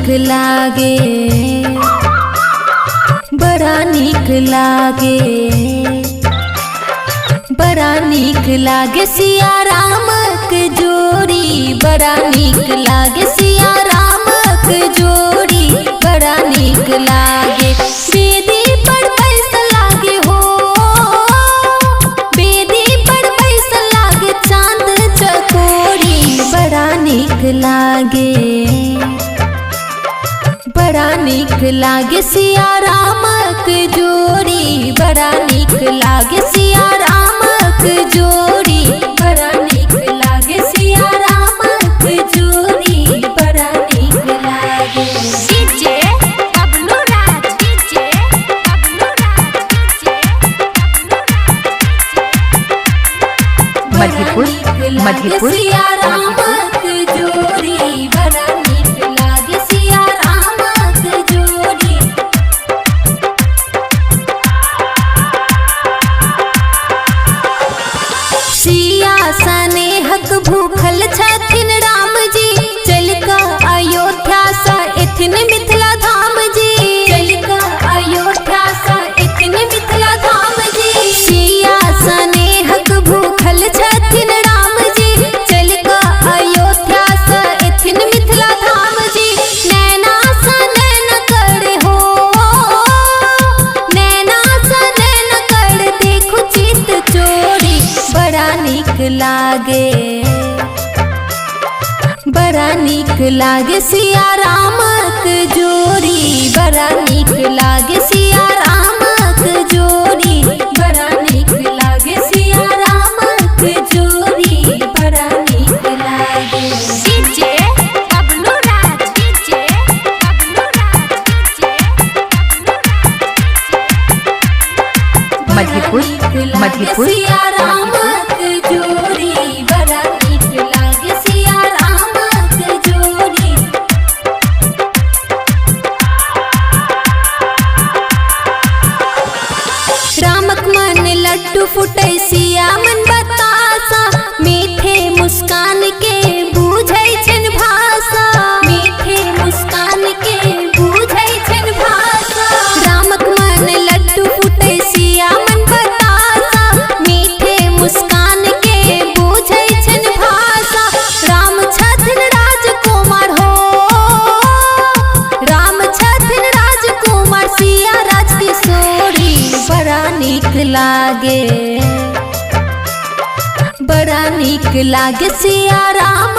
नीक लागे, बड़ा नीक लागे, बड़ा नीक लागे सिया राम के जोड़ी, बड़ा नीक लागे सिया राम के जोड़ी, बड़ा नीक लागे। बेदी पर पैसा लागे हो, बेदी पर पैसा लागे चांद चकोरी, बड़ा नीक लागे, बड़ा नीक लागे सिया राम के जोड़ी, बड़ा नीक लागे सिया राम के जोड़ी, बड़ा नीक लागे सिया राम के जोड़ी, बड़ा नीक लागे। डीजे बबलू राज, डीजे बबलू राज, डीजे मधेपुर, मधेपुर, सिया राम के जोड़ी, बड़ा नीक लागे सिया राम के जोड़ी। सिया स्नेहक भूखल छथिन राम जी, चल का अयोध्या सा एथिन मिथिला धाम जी, चल का अयोध्या सा इतने मिथिला धाम जी। सिया स्नेहक भूखल छथिन राम जी, चल का अयोध्या सा एथिन मिथिला धाम जी। नैना सा नैन कर हो, नैना सा नैन कर देखो चित चोरी, बड़ा नीक लागे, बड़ा नीक लागे सिया राम के जोड़ी, बड़ा नीक लागे सिया राम के जोड़ी, बड़ा नीक लागे सिया राम के जोड़ी, बड़ा नीक लागे। डीजे बबलू राज, डीजे बबलू राज, डीजे मधेपुर, मधेपुर, सिया राम के जोड़ी, बड़ा नीक लागे सिया राम के जोड़ी। रामक मन लड्डू फुटे सिया मन बतासा, मीठे मुस्कान के बूझै छन भाषा, मीठे मुस्कान के बूझै छन भाषा। रामक मन लड्डू फुटे सिया मन बतासा, मीठे मुस्कान के बूझै छन भाषा। राम छथिन राजकुमार हो, राम छथिन राजकुमार सिया राज किशोरी, बड़ा नीक लागे, बड़ा नीक लागे सिया राम